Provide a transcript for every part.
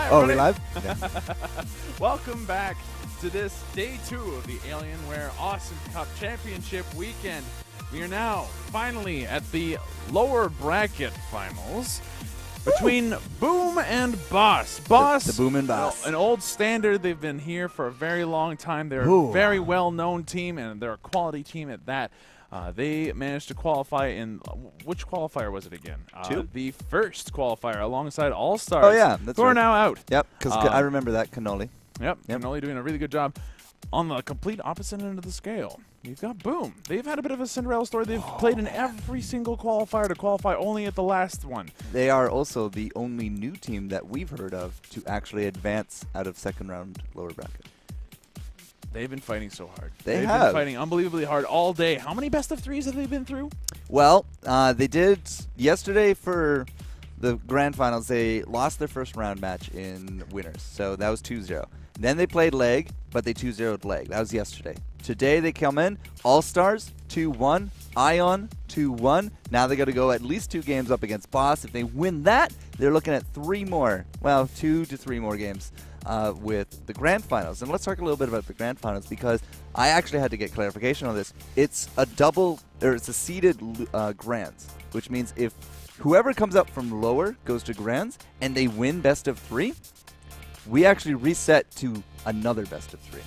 Hi, Oh, are we everybody. live? Yeah. Welcome back to this day 2 of the Alienware Awesome Cup Championship weekend. We are now finally at the lower bracket finals between Boom and Boss. Boss, The Boom and Boss. an old standard. They've been here for a very long time. They're Ooh. a very well-known team, and they're a quality team at that. They managed to qualify in which qualifier was it again? Two? The first qualifier alongside All-Stars. Oh, yeah, that's who are right. now out. Yep, because I remember that cannoli. Yep, Yep. Cannoli doing a really good job. On the complete opposite end of the scale, you've got Boom. They've had a bit of a Cinderella story. They've played in every single qualifier to qualify only at the last one. They are also the only new team that we've heard of to actually advance out of second round lower bracket. They've been fighting so hard. They've been have. fighting unbelievably hard all day. How many best of threes have they been through? Well, they did yesterday for the grand finals. They lost their first round match in winners, so that was 2-0. Then they played leg, but they 2-0'd leg. That was yesterday. Today they come in, All-Stars 2-1, Ion 2-1. Now they got to go at least 2 games up against Boss. If they win that, they're looking at 3 more, well, 2 to 3 more games with the grand finals. And let's talk a little bit about the grand finals because I actually had to get clarification on this. It's a seeded grands, which means if whoever comes up from lower goes to grands and they win best of 3, we actually reset to another best of 3.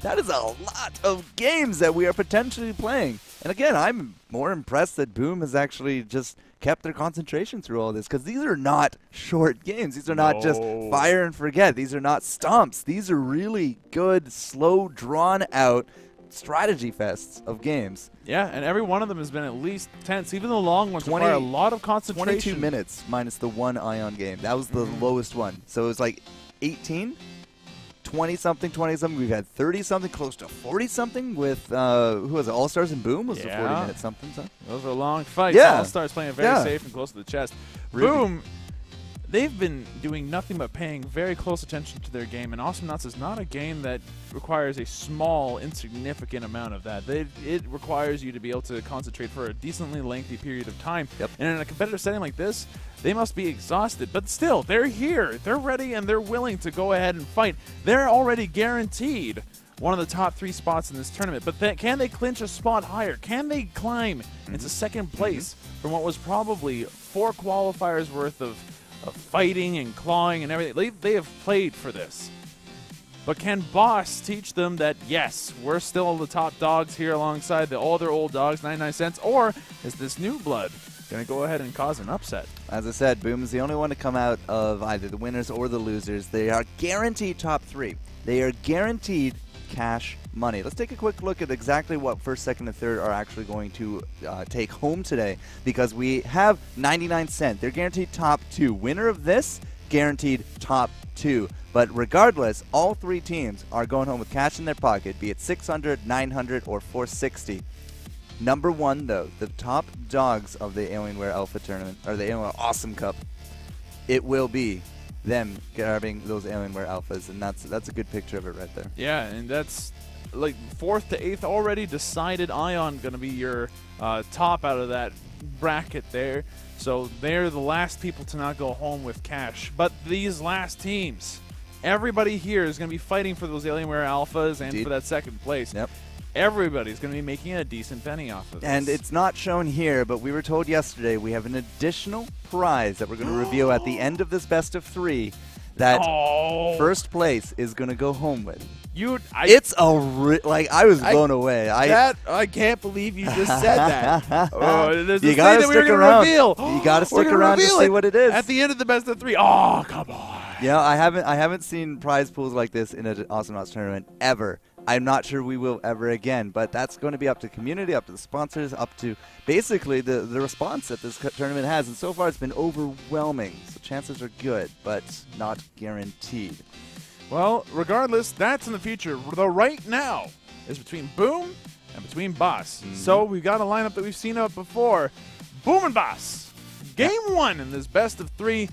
That is a lot of games that we are potentially playing. And again, I'm more impressed that Boom has actually just kept their concentration through all this because these are not short games. These are not just fire and forget. These are not stomps. These are really good, slow, drawn-out strategy fests of games. Yeah, and every one of them has been at least tense. Even the long ones 20 require a lot of concentration. 22 minutes minus the one Ion game. That was the lowest one. So it was like 18, 20-something. We've had 30-something, close to 40-something with, who was it, All-Stars and Boom was the 40-minute something. So. Those are long fights. Yeah. All-Stars playing it very safe and close to the chest. Really. Boom, they've been doing nothing but paying very close attention to their game, and Awesome Nuts is not a game that requires a small, insignificant amount of that. It requires you to be able to concentrate for a decently lengthy period of time. Yep. And in a competitive setting like this, they must be exhausted, but still, they're here. They're ready, and they're willing to go ahead and fight. They're already guaranteed one of the top 3 spots in this tournament, but can they clinch a spot higher? Can they climb into second place from what was probably 4 qualifiers worth of fighting and clawing and everything? They have played for this. But can Boss teach them that, yes, we're still the top dogs here alongside the other old dogs, 99 cents, or is this new blood going to go ahead and cause an upset? As I said, Boom is the only one to come out of either the winners or the losers. They are guaranteed top 3. They are guaranteed cash money. Let's take a quick look at exactly what first, second, and third are actually going to take home today because we have 99 cent. They're guaranteed top 2. Winner of this, guaranteed top 2. But regardless, all 3 teams are going home with cash in their pocket, be it 600, 900, or 460. Number 1, though, the top dogs of the Alienware Alpha Tournament, or the Alienware Awesome Cup, it will be them grabbing those Alienware Alphas, and that's a good picture of it right there. Yeah, and that's like 4th to 8th already decided. Ion going to be your top out of that bracket there. So they're the last people to not go home with cash. But these last teams, everybody here is going to be fighting for those Alienware Alphas and Indeed. for that second place. Yep. Everybody's going to be making a decent penny off of this. And it's not shown here, but we were told yesterday we have an additional prize that we're going to reveal at the end of this best of 3 that first place is going to go home with. It's a I was blown away. I can't believe you just said that. There's You this gotta thing that we were stick gonna around. reveal. You gotta stick We're gonna around to reveal see it what it is. at the end of the best of 3. Oh, come on. Yeah, I haven't seen prize pools like this in an Awesome Nuts tournament ever. I'm not sure we will ever again, but that's going to be up to the community, up to the sponsors, up to basically the response that this tournament has. And so far it's been overwhelming, so chances are good, but not guaranteed. Well, regardless, that's in the future. The right now is between Boom and between Boss. So we've got a lineup that we've seen up before. Boom and Boss. Game 1 in this best of 3.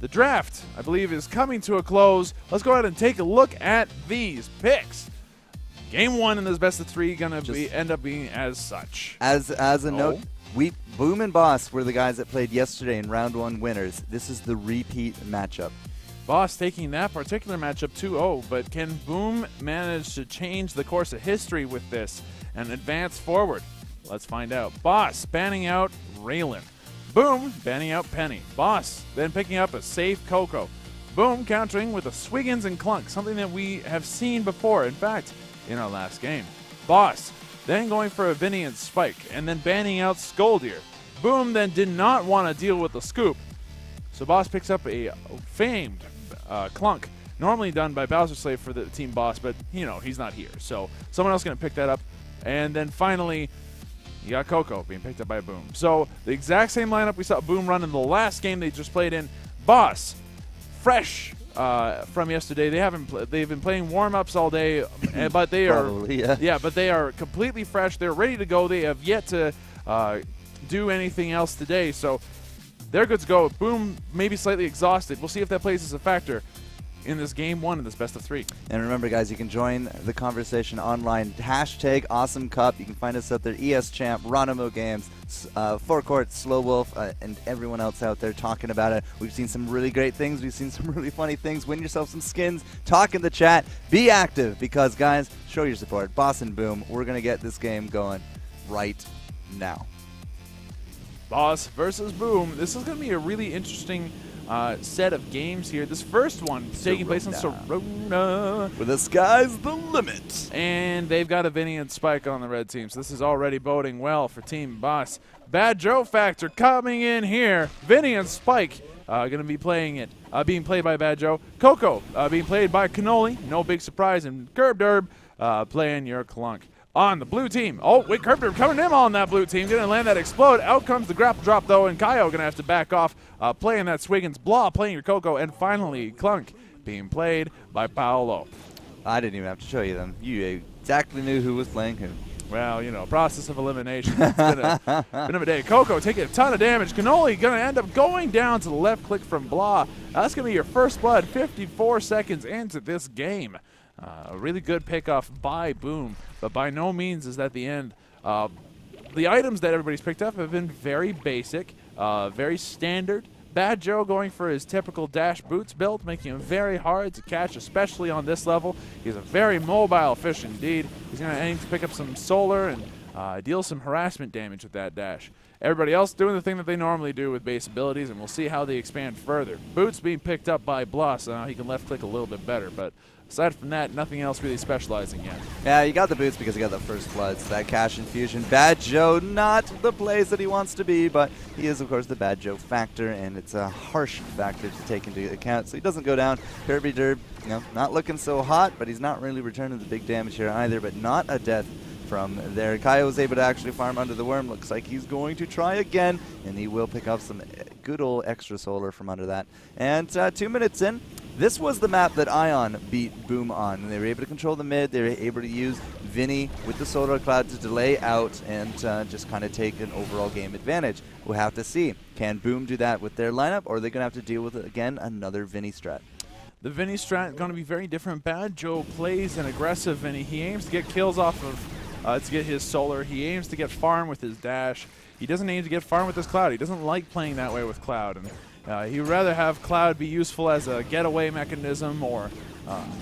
The draft, I believe, is coming to a close. Let's go ahead and take a look at these picks. Game 1 in this best of 3 gonna end up being as such. As a note, Boom and Boss were the guys that played yesterday in round 1 winners. This is the repeat matchup. Boss taking that particular matchup 2-0, but can Boom manage to change the course of history with this and advance forward? Let's find out. Boss banning out Raylan. Boom banning out Penny. Boss then picking up a safe Coco. Boom countering with a Swiggins and Clunk, something that we have seen before, in fact, in our last game. Boss then going for a Vinny and Spike, and then banning out Skoldir. Boom then did not want to deal with the scoop, so Boss picks up a famed Clunk, normally done by Bowser Slave for the team Boss, but he's not here, so someone else is going to pick that up. And then finally, you got Coco being picked up by Boom. So the exact same lineup we saw Boom run in the last game they just played in. Boss, fresh from yesterday. They've been playing warm-ups all day, but they Probably, are but they are completely fresh. They're ready to go. They have yet to do anything else today, so they're good to go. Boom maybe slightly exhausted. We'll see if that plays as a factor in this game one of this best of 3. And remember, guys, you can join the conversation online. Hashtag Awesome Cup. You can find us out there. ES Champ, Ronimo Games, Forecourt, Slow Wolf, and everyone else out there talking about it. We've seen some really great things. We've seen some really funny things. Win yourself some skins. Talk in the chat. Be active because, guys, show your support. Boss and Boom, we're going to get this game going right now. Boss versus Boom. This is going to be a really interesting set of games here. This first one taking place in Sorona, where the sky's the limit. And they've got a Vinny and Spike on the red team, so this is already boding well for Team Boss. Bad Joe factor coming in here. Vinny and Spike going to be playing it, being played by Bad Joe. Coco being played by Cannoli, no big surprise, and Curb Derb playing your Clunk. On the blue team. Oh, wait, Curb Derb coming in on that blue team. Going to land that explode. Out comes the grapple drop, though, and Kaio going to have to back off, playing that Swiggins. Blah playing your Coco. And finally, Clunk being played by Paolo. I didn't even have to show you them. You exactly knew who was playing who. Well, process of elimination. It's been a day. Coco taking a ton of damage. Cannoli going to end up going down to the left click from Blah. That's going to be your first blood 54 seconds into this game. A really good pickoff by Boom, but by no means is that the end. The items that everybody's picked up have been very basic, very standard. Bad Joe going for his typical dash boots build, making him very hard to catch, especially on this level. He's a very mobile fish indeed. He's going to aim to pick up some solar and deal some harassment damage with that dash. Everybody else doing the thing that they normally do with base abilities, and we'll see how they expand further. Boots being picked up by Bloss, so now he can left click a little bit better, but aside from that, nothing else really specializing yet. Yeah, you got the boots because you got the first bloods, that cash infusion. Bad Joe, not the plays that he wants to be, but he is, of course, the Bad Joe factor, and it's a harsh factor to take into account, so he doesn't go down. Kirby Derb, not looking so hot, but he's not really returning the big damage here either, but not a death from there. Kaio was able to actually farm under the worm. Looks like he's going to try again, and he will pick up some good old extra solar from under that. And 2 minutes in, this was the map that Ion beat Boom on. They were able to control the mid. They were able to use Vinny with the solar cloud to delay out and just kind of take an overall game advantage. We'll have to see. Can Boom do that with their lineup, or are they going to have to deal with, again, another Vinny strat? The Vinny strat is going to be very different. Bad Joe plays an aggressive Vinny. He aims to get kills off of to get his solar. He aims to get farm with his dash. He doesn't aim to get farm with his Cloud. He doesn't like playing that way with Cloud. And he would rather have Cloud be useful as a getaway mechanism or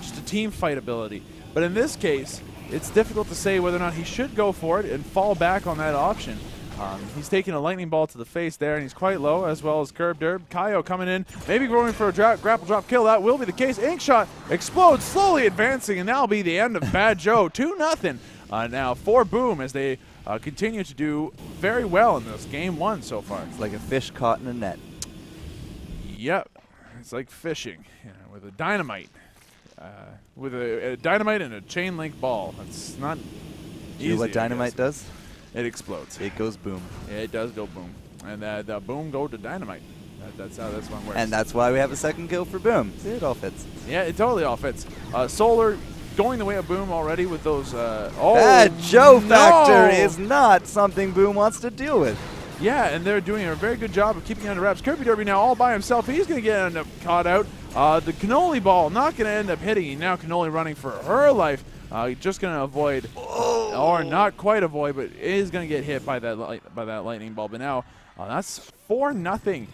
just a team fight ability. But in this case, it's difficult to say whether or not he should go for it and fall back on that option. He's taking a lightning ball to the face there, and he's quite low, as well as Curb Derb. Kaio coming in, maybe going for a grapple drop kill. That will be the case. Inkshot explodes, slowly advancing, and that'll be the end of Bad Joe. 2-0 now for Boom as they continue to do very well in this game one so far. It's like a fish caught in a net. Yep, it's like fishing with a dynamite. With a dynamite and a chain link ball. It's not easy. You know what dynamite does? It explodes. It goes boom. Yeah, it does go boom. And the boom go to dynamite. That's how this one works. And that's why we have a second kill for Boom. See, it all fits. Yeah, it totally all fits. Solar going the way of Boom already with those. Bad Joe factor is not something Boom wants to deal with. Yeah, and they're doing a very good job of keeping it under wraps. Kirby Derby now all by himself. He's going to end up caught out. The Cannoli ball not going to end up hitting. Now Cannoli running for her life. Just going to avoid, or not quite avoid, but is going to get hit by that lightning ball. But now that's 4-0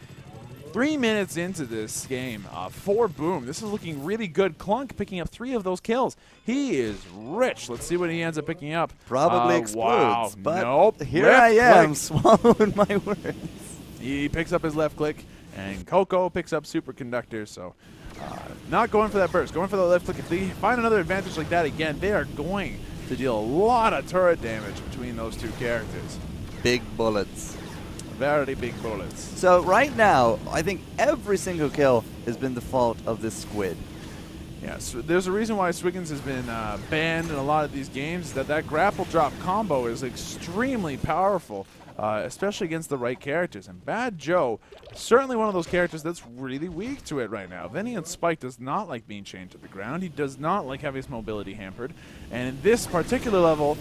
3 minutes into this game for Boom. This is looking really good. Clunk picking up 3 of those kills. He is rich. Let's see what he ends up picking up. Probably wow. explodes, but nope. here Left I am, click. swallowing my words. He picks up his left click, and Coco picks up Superconductor. So not going for that burst, going for the left click. If they find another advantage like that again, they are going to deal a lot of turret damage between those 2 characters. Big bullets. Very big bullets. So right now, I think every single kill has been the fault of this squid. Yeah, so there's a reason why Swiggins has been banned in a lot of these games, that grapple drop combo is extremely powerful, especially against the right characters. And Bad Joe, certainly one of those characters that's really weak to it right now. Vinny and Spike does not like being chained to the ground. He does not like having his mobility hampered. And in this particular level,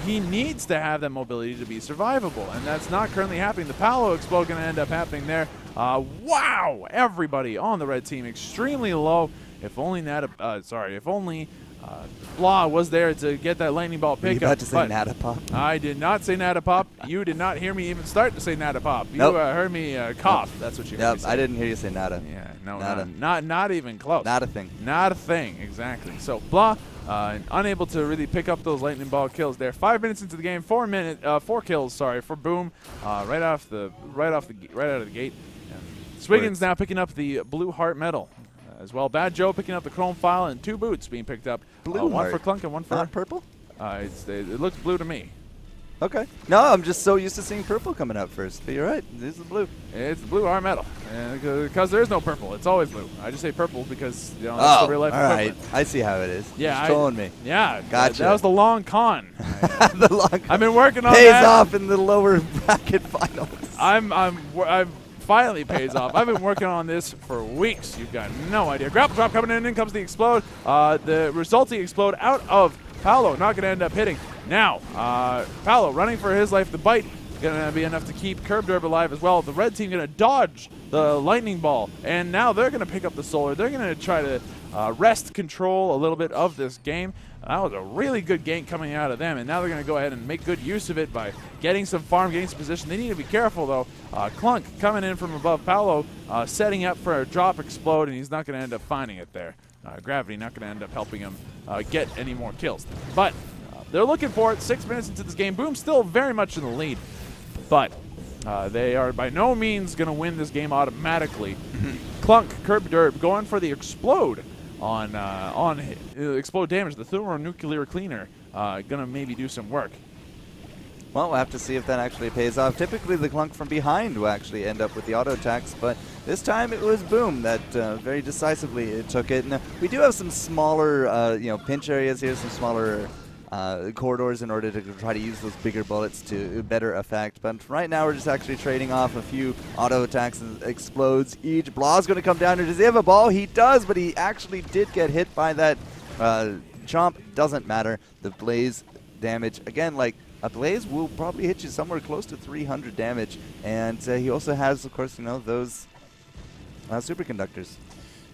he needs to have that mobility to be survivable. And that's not currently happening. The Paolo explode going to end up happening there. Wow! Everybody on the red team extremely low. If only Blah was there to get that lightning ball pickup. You about to say Natapop? I did not say Natapop. You did not hear me even start to say Natapop. You Nope. Heard me cough. Nope. That's what you heard me say. I didn't hear you say Nata. Yeah, no, Nada. not even close. Not a thing. Not a thing, exactly. So Blah, unable to really pick up those lightning ball kills there. 5 minutes into the game, 4 kills. Sorry, for Boom, right out of the gate. And Swiggins now picking up the blue heart medal. As well, Bad Joe picking up the chrome file and 2 boots being picked up. Blue one for Clunk and one for not purple. It looks blue to me. Okay. No, I'm just so used to seeing purple coming out first. But you're right. This is blue. It's the blue heart medal, because there is no purple. It's always blue. I just say purple because that's the real life equivalent. Right. I see how it is. Yeah, You're trolling me. Yeah, Gotcha. That was the long con. The long I've been working on pays that. off in the lower bracket finals. I'm finally pays off. I've been working on this for weeks. You've got no idea. Grapple drop coming in comes the explode. The resulting explode out of Paolo. Not going to end up hitting. Now, Paolo running for his life. The bite going to be enough to keep Curb Derb alive as well. The red team going to dodge the lightning ball. And now they're going to pick up the solar. They're going to try to wrest control a little bit of this game. That was a really good gank coming out of them, and now they're going to go ahead and make good use of it by getting some farm, getting some position. They need to be careful, though. Clunk coming in from above. Paolo setting up for a drop explode, and he's not going to end up finding it there. Gravity not going to end up helping him get any more kills. But they're looking for it. 6 minutes into this game. Boom still very much in the lead, but they are by no means going to win this game automatically. Clunk, Curb Derb going for the explode on explode damage. The thermonuclear cleaner gonna maybe do some work. Well, we'll have to see if that actually pays off. Typically, the Clunk from behind will actually end up with the auto attacks, but this time it was Boom that very decisively took it. And we do have some smaller, pinch areas here, some smaller corridors in order to try to use those bigger bullets to better effect. But right now, we're just actually trading off a few auto attacks and explodes each. Blah's going to come down here. Does he have a ball? He does, but he actually did get hit by that chomp. Doesn't matter. The blaze damage, again, like a blaze will probably hit you somewhere close to 300 damage. And he also has, of course, those superconductors.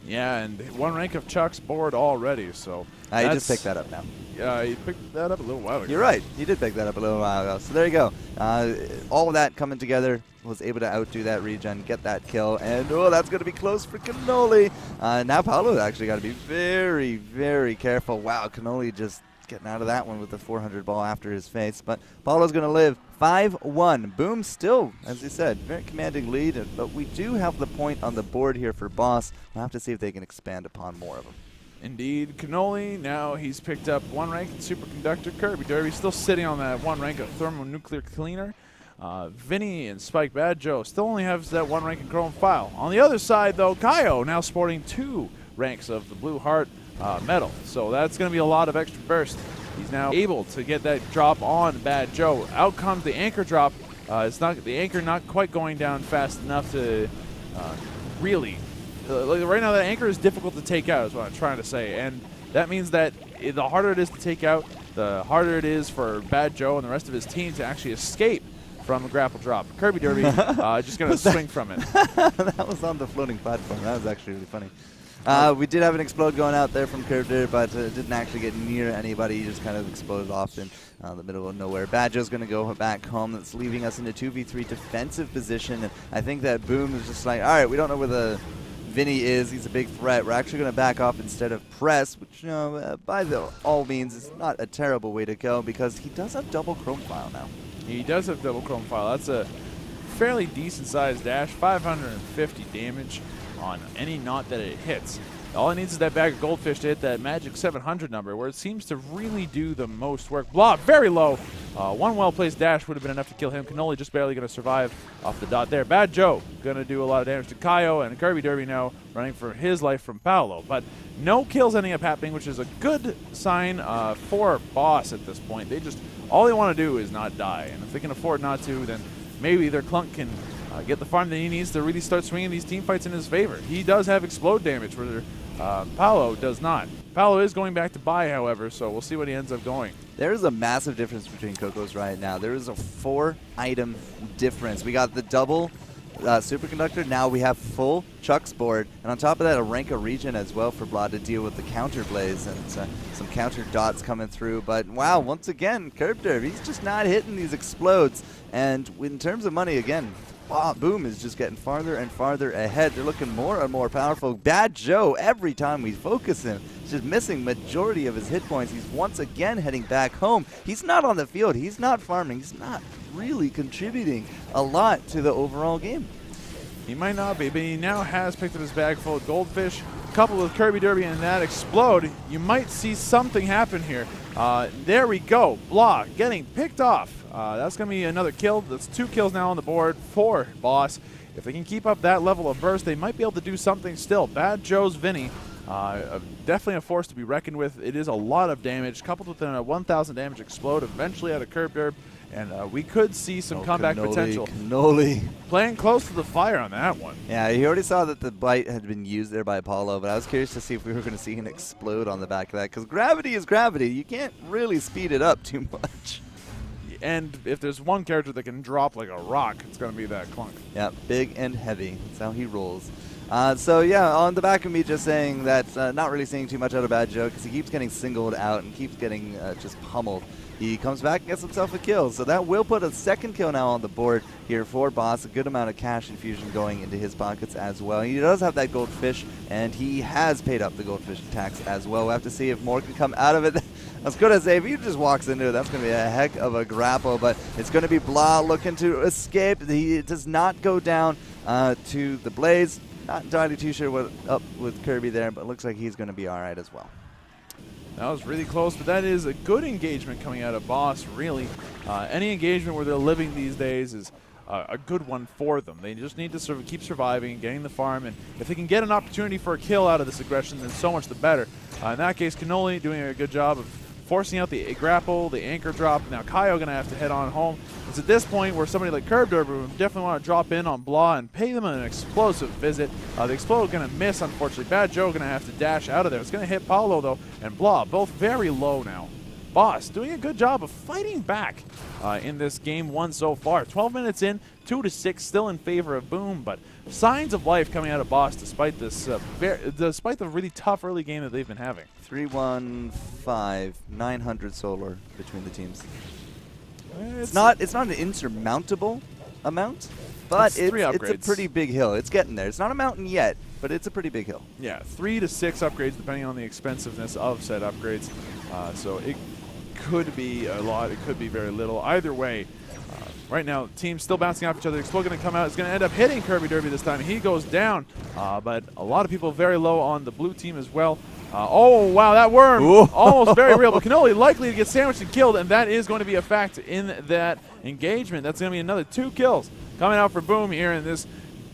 Yeah, and 1 rank of Chuck's board already, so... I just picked that up now. Yeah, he picked that up a little while ago. You're right. He did pick that up a little while ago. So there you go. All of that coming together, was able to outdo that regen, get that kill, and that's going to be close for Cannoli. Now Paolo's actually got to be very, very careful. Wow, Cannoli just getting out of that one with the 400 ball after his face. But Paolo's going to live 5-1. Boom still, as you said, very commanding lead, but we do have the point on the board here for Boss. We'll have to see if they can expand upon more of them. Indeed, Cannoli, now he's picked up 1 rank in Superconductor. Kirby Derby still sitting on that 1 rank of Thermonuclear Cleaner. Vinny and Spike Bad Joe still only have that 1 rank in Chrome File. On the other side, though, Kaio now sporting 2 ranks of the Blue Heart medal. So that's going to be a lot of extra burst. He's now able to get that drop on Bad Joe. Out comes the anchor drop. The anchor not quite going down fast enough to really... right now, that anchor is difficult to take out, is what I'm trying to say. And that means that the harder it is to take out, the harder it is for Bad Joe and the rest of his team to actually escape from the grapple drop. Kirby Derby just going to swing from it. That was on the floating platform. That was actually really funny. We did have an explode going out there from Curved, but it didn't actually get near anybody. He just kind of exploded off in the middle of nowhere. Bad Joe's going to go back home. That's leaving us in a 2v3 defensive position. And I think that Boom is just like, all right, we don't know where the Vinny is. He's a big threat. We're actually going to back off instead of press, which, by all means, is not a terrible way to go because he does have double chrome file now. He does have double chrome file. That's a fairly decent-sized dash, 550 damage on any knot that it hits. All it needs is that bag of goldfish to hit that magic 700 number, where it seems to really do the most work. Blah, very low. One well-placed dash would have been enough to kill him. Cannoli just barely going to survive off the dot there. Bad Joe going to do a lot of damage to Kaio, and Kirby Derby now running for his life from Paolo. But no kills ending up happening, which is a good sign for Boss at this point. All they want to do is not die, and if they can afford not to, then maybe their Clunk can get the farm that he needs to really start swinging these team fights in his favor. He does have explode damage, where Paolo does not. Paolo is going back to buy, however, so we'll see what he ends up going. There is a massive difference between Cocos right now. There is a 4-item difference. We got the double superconductor. Now we have full Chuck's board, and on top of that, a Renka regen as well for Blah to deal with the counter blaze and some counter dots coming through. But wow, once again, Curb Derv, he's just not hitting these explodes. And in terms of money, again, Boom is just getting farther and farther ahead. They're looking more and more powerful. Bad Joe, every time we focus him, is just missing majority of his hit points. He's once again heading back home. He's not on the field. He's not farming. He's not really contributing a lot to the overall game. He might not be, but he now has picked up his bag full of goldfish. Coupled with Kirby Derby and that explode, you might see something happen here. There we go. Blah getting picked off. That's going to be another kill. That's 2 kills now on the board for Boss. If they can keep up that level of burst, they might be able to do something still. Bad Joe's Vinny, definitely a force to be reckoned with. It is a lot of damage, coupled with a 1,000 damage explode eventually out of Curb Derb. And we could see some comeback potential. Cannoli. Playing close to the fire on that one. Yeah, you already saw that the bite had been used there by Apollo, but I was curious to see if we were going to see an explode on the back of that, because gravity is gravity. You can't really speed it up too much. And if there's one character that can drop like a rock, it's going to be that Clunk. Yeah, big and heavy. That's how he rolls. So yeah, on the back of me just saying that not really seeing too much out of Bad Joe, because he keeps getting singled out and keeps getting just pummeled. He comes back and gets himself a kill, so that will put a second kill now on the board here for Boss. A good amount of cash infusion going into his pockets as well. He does have that goldfish, and he has paid up the goldfish tax as well. We'll have to see if more can come out of it. I was going to say, if he just walks into it, that's going to be a heck of a grapple, but it's going to be Blah looking to escape. He does not go down to the blaze. Not entirely too sure what's up with Kirby there, but it looks like he's going to be all right as well. That was really close, but that is a good engagement coming out of Boss, really. Any engagement where they're living these days is a good one for them. They just need to sort of keep surviving, getting the farm, and if they can get an opportunity for a kill out of this aggression, then so much the better. In that case, Cannoli doing a good job of forcing out the grapple, the anchor drop. Now Kaio going to have to head on home. It's at this point where somebody like Curb Derby would definitely want to drop in on Blah and pay them an explosive visit. The explode going to miss, unfortunately. Bad Joe going to have to dash out of there. It's going to hit Paulo, though, and Blah, both very low now. Boss doing a good job of fighting back in this game 1 so far. 12 minutes in, 2-6, still in favor of Boom, but signs of life coming out of Boss despite this, despite the really tough early game that they've been having. 3-1-5, 900 solar between the teams. It's not an insurmountable amount, but it's a pretty big hill. It's getting there. It's not a mountain yet, but it's a pretty big hill. Yeah, 3 to 6 upgrades depending on the expensiveness of said upgrades. So it could be a lot. It could be very little. Either way, right now, teams still bouncing off each other. Explode going to come out. It's going to end up hitting Kirby Derby this time. He goes down, but a lot of people very low on the blue team as well. Oh, wow, that worm, almost very real, but Cannoli likely to get sandwiched and killed, and that is going to be a fact in that engagement. That's going to be another 2 kills coming out for Boom here in this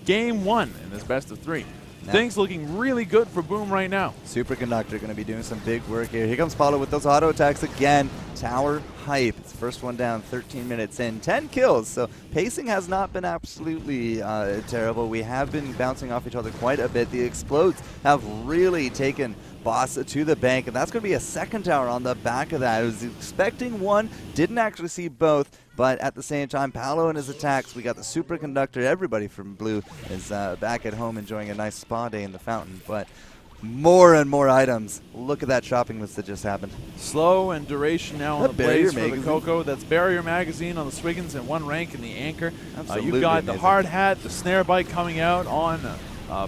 game 1 in this best of 3. Things looking really good for Boom right now. Superconductor going to be doing some big work here. Here comes Paulo with those auto attacks again. Tower hype. It's first one down, 13 minutes in, 10 kills. So pacing has not been absolutely terrible. We have been bouncing off each other quite a bit. The explodes have really taken Boss to the bank, and that's going to be a second tower on the back of that. I was expecting one, didn't actually see both, but at the same time, Paolo and his attacks, we got the superconductor. Everybody from blue is back at home enjoying a nice spa day in the fountain, but more and more items. Look at that shopping list that just happened. Slow and duration now on the Barrier Blaze for the magazine. Coco. That's Barrier Magazine on the Swiggins and 1 rank in the Anchor. Absolutely You've got the amazing. Hard Hat, the Snare Bite coming out on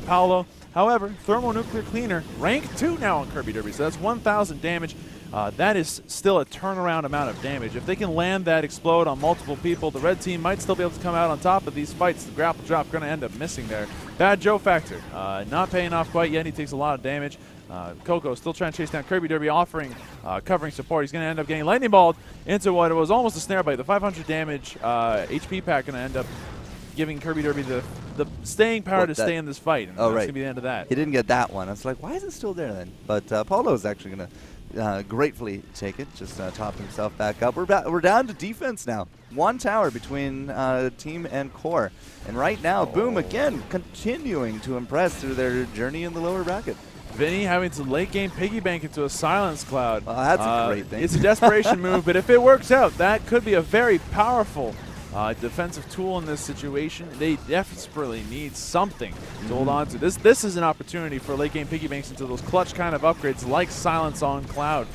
Paolo. However, Thermonuclear Cleaner, rank 2 now on Kirby Derby, so that's 1,000 damage. That is still a turnaround amount of damage. If they can land that explode on multiple people, the red team might still be able to come out on top of these fights. The grapple drop going to end up missing there. Bad Joe factor, not paying off quite yet. He takes a lot of damage. Coco still trying to chase down Kirby Derby, offering covering support. He's going to end up getting lightning balled into what was almost a snare bite. The 500 damage HP pack going to end up giving Kirby Derby the staying power to stay in this fight. And that's going to be the end of that. He didn't get that one. I was like, why is it still there then? But Paulo is actually going to gratefully take it, just top himself back up. We're down to defense now. 1 tower between team and core. And right now, Boom again continuing to impress through their journey in the lower bracket. Vinny having to late game piggy bank into a silence cloud. Well, that's a great thing. It's a desperation move, but if it works out, that could be a very powerful defensive tool in this situation. They desperately need something to hold on to. This is an opportunity for late game piggy banks into those clutch kind of upgrades like silence on cloud.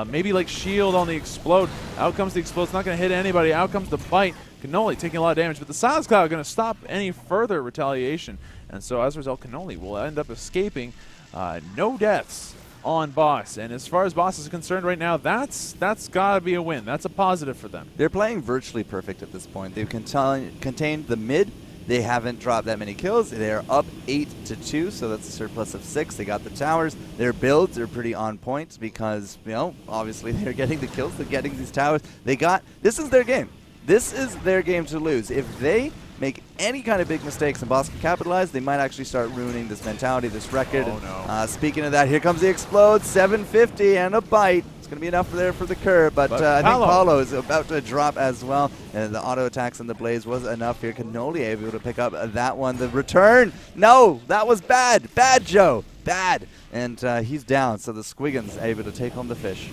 Maybe like shield on the explode. Out comes the explode. It's not going to hit anybody. Out comes the bite. Cannoli taking a lot of damage, but the silence cloud going to stop any further retaliation. And so as a result, Cannoli will end up escaping. No deaths on Boss, and as far as Boss is concerned right now, that's got to be a win. That's a positive for them. They're playing virtually perfect at this point. They've contained the mid. They haven't dropped that many kills. They're up 8-2, so that's a surplus of 6. They got the towers. Their builds are pretty on point because, you know, obviously they're getting the kills. They're getting these towers. This is their game. This is their game to lose. If they make any kind of big mistakes and Boss can capitalize, they might actually start ruining this mentality, this record. Oh, no. Speaking of that, here comes the explode, 750 and a bite. It's going to be enough there for the curve, but I think Paulo is about to drop as well. And the auto attacks and the blaze was enough here. Cannoli able to pick up that one. The return, no, that was bad. Bad, Joe, bad. And he's down, so the Squiggins able to take home the fish.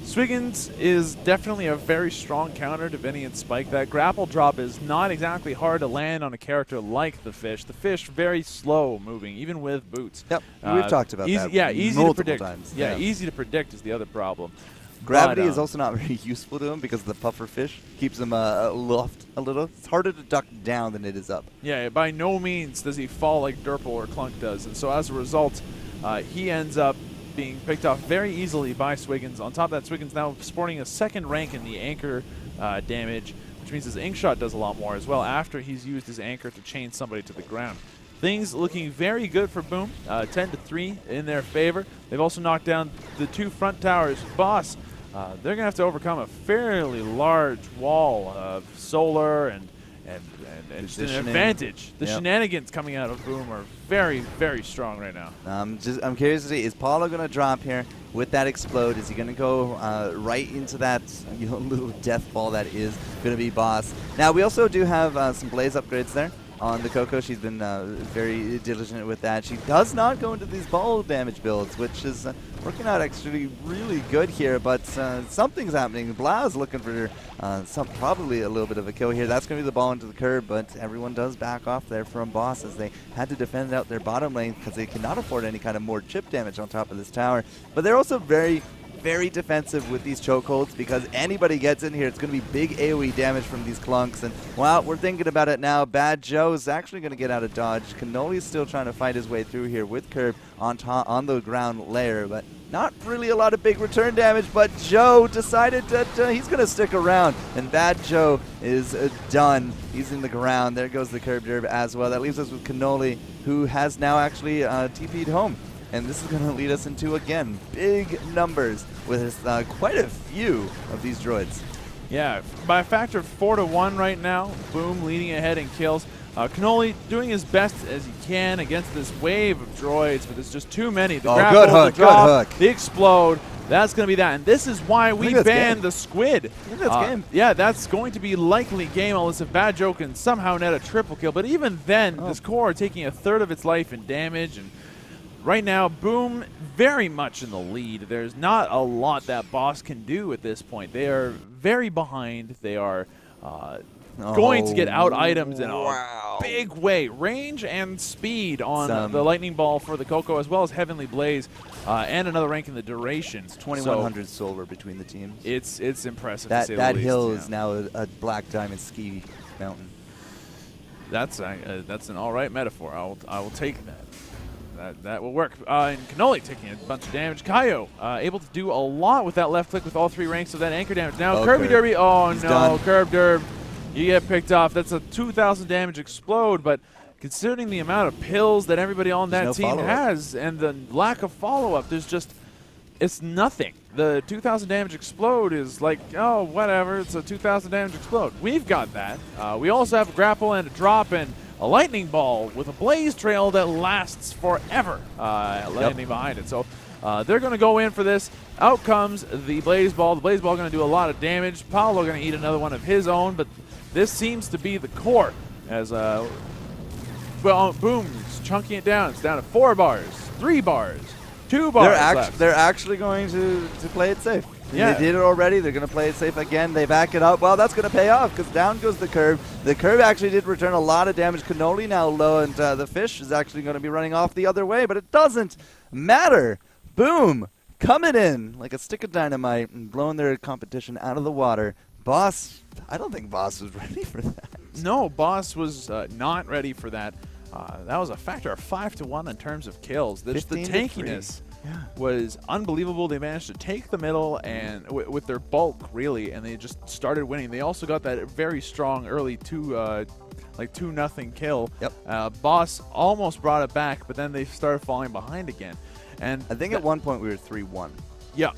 Swiggins is definitely a very strong counter to Vinny and Spike. That grapple drop is not exactly hard to land on a character like the fish. The fish very slow moving, even with boots. Yep, we've talked about that. Yeah, easy to predict. Times. Yeah, easy to predict is the other problem. Gravity is also not very useful to him because the puffer fish keeps him aloft a little. It's harder to duck down than it is up. Yeah, by no means does he fall like Durple or Clunk does, and so as a result, he ends up being picked off very easily by Swiggins. On top of that, Swiggins now sporting a 2nd rank in the anchor damage, which means his ink shot does a lot more as well after he's used his anchor to chain somebody to the ground. Things looking very good for Boom, 10-3 in their favor. They've also knocked down the 2 front towers. Boss, they're going to have to overcome a fairly large wall of solar and just an advantage. The shenanigans coming out of Boom are very, very strong right now. I'm curious to see, is Paulo going to drop here with that explode? Is he going to go right into that little death ball that is going to be Boss? Now, we also do have some blaze upgrades there on the Coco. She's been very diligent with that. She does not go into these ball damage builds, which is working out actually really good here, but something's happening. Blau's looking for probably a little bit of a kill here. That's going to be the ball into the curb, but everyone does back off there from Boss as they had to defend out their bottom lane because they cannot afford any kind of more chip damage on top of this tower. But they're also very defensive with these chokeholds because anybody gets in here, it's going to be big AoE damage from these clunks. And wow, we're thinking about it now. Bad Joe's actually going to get out of dodge. Cannoli's still trying to fight his way through here with Curb on the ground layer, but not really a lot of big return damage. But Joe decided that he's going to stick around, and Bad Joe is done. He's in the ground. There goes the Curb Derb as well. That leaves us with Cannoli, who has now actually TP'd home. And this is going to lead us into, again, big numbers with quite a few of these droids. Yeah, by a factor of 4-1 right now, Boom leading ahead in kills. Cannoli doing his best as he can against this wave of droids, but there's just too many. The grapple, good hook, the drop, good hook. The explode, that's going to be that. And this is why we banned the squid. I think that's game. Yeah, that's going to be likely game unless if Bad Joe can somehow net a triple kill. But even then, this core taking 1/3 of its life in damage, and right now, Boom very much in the lead. There's not a lot that Boss can do at this point. They are very behind. They are going to get out items in a wow. big way. Range and speed on Some- the Lightning Ball for the Coco, as well as Heavenly Blaze, and another rank in the duration. 2,100 silver between the teams. It's impressive. That to say the that least, hill yeah. is now a black diamond ski mountain. That's an all right metaphor. I will take that. That will work. And Cannoli taking a bunch of damage. Kaio able to do a lot with that left click with all 3 ranks of that anchor damage. Now Kirby Okay. Derby. Oh He's no, done. Curb Derb. You get picked off. That's a 2,000 damage explode, but considering the amount of pills that everybody on that There's no team follow-up. has and the lack of follow-up, it's nothing. The 2,000 damage explode is like, oh, whatever. It's a 2,000 damage explode. We've got that. We also have a grapple and a drop and a lightning ball with a blaze trail that lasts forever, landing behind it. So they're going to go in for this. Out comes the blaze ball. The blaze ball going to do a lot of damage. Paolo going to eat another one of his own, but this seems to be the core as well, boom, it's chunking it down. It's down to 4 bars, 3 bars, 2 bars left. They're actually going to play it safe. Yeah. They did it already. They're going to play it safe again. They back it up. Well, that's going to pay off because down goes the curve. The curve actually did return a lot of damage. Cannoli now low, and the fish is actually going to be running off the other way, but it doesn't matter. Boom. Coming in like a stick of dynamite and blowing their competition out of the water. Boss, I don't think Boss was ready for that. No, Boss was not ready for that. That was a factor of 5-1 in terms of kills. Just the 15 to 3. tankiness Yeah. was unbelievable. They managed to take the middle and with their bulk, really, and they just started winning. They also got that very strong early 2-0 kill. Yep. Boss almost brought it back, but then they started falling behind again. And I think at one point we were 3-1. yeah,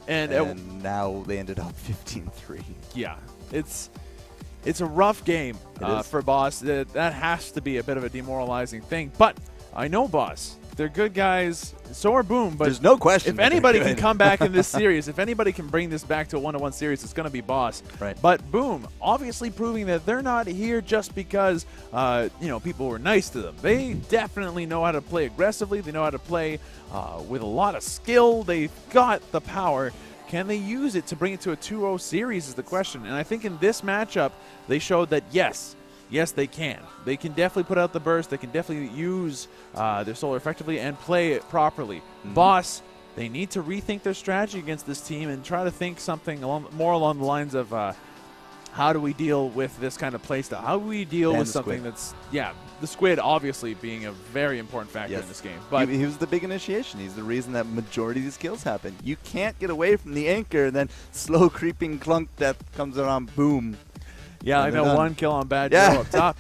and now they ended up 15-3. yeah, it's a rough game It is. for Boss. That has to be a bit of a demoralizing thing. But I know Boss. They're good guys. So are Boom. But There's no question. if that they're anybody can good. come back in this series, if anybody can bring this back to a 1-1 series, it's going to be Boss. Right. But Boom, obviously proving that they're not here just because people were nice to them. They definitely know how to play aggressively. They know how to play with a lot of skill. They've got the power. Can they use it to bring it to a 2-0 series is the question. And I think in this matchup, they showed that yes, they can. They can definitely put out the burst. They can definitely use their solar effectively and play it properly. Boss, they need to rethink their strategy against this team and try to think something more along the lines of how do we deal with this kind of playstyle? How do we deal And with the something squid. that's, the squid obviously being a very important factor Yes. in this game. But he was the big initiation. He's the reason that majority of these kills happen. You can't get away from the anchor, and then slow creeping clunk death comes around. Boom. yeah, I And know they're done. 1 kill on Bad Yeah. Joe up top.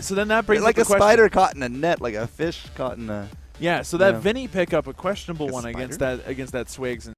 So then that brings like up a the question. spider caught in a net, like a fish caught in a. Yeah, so that Yeah. Vinny pickup, a questionable Like a one spider? against that Swigs. And